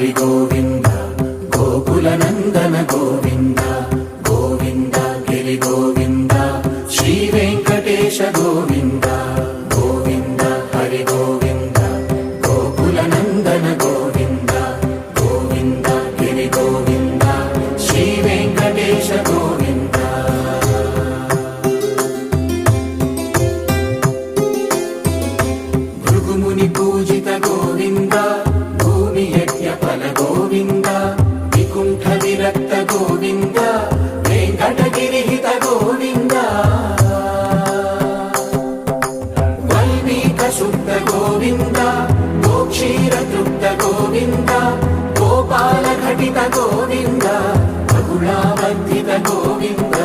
హరి గోవింద గోకుల నందన గోవింద గోవింద గిరి గోవింద శ్రీ వెంకటేశ గోవింద గోవింద హరి గోవింద గోకుల నందన గోవింద గోవింద గిరి గోవింద శ్రీ వెంకటేశ గోవింద భృగుముని పూజిత గోవింద భూమి యజ్ఞ ఫల గోవింద వికుంఠ విరక్త గోవింద వెంకటగిరిహిత గోవింద వల్మీక శుద్ధ గోవింద గోక్షీర తృప్త గోవింద గోపాల ఘటిత గోవింద బహుళావర్ధిత గోవింద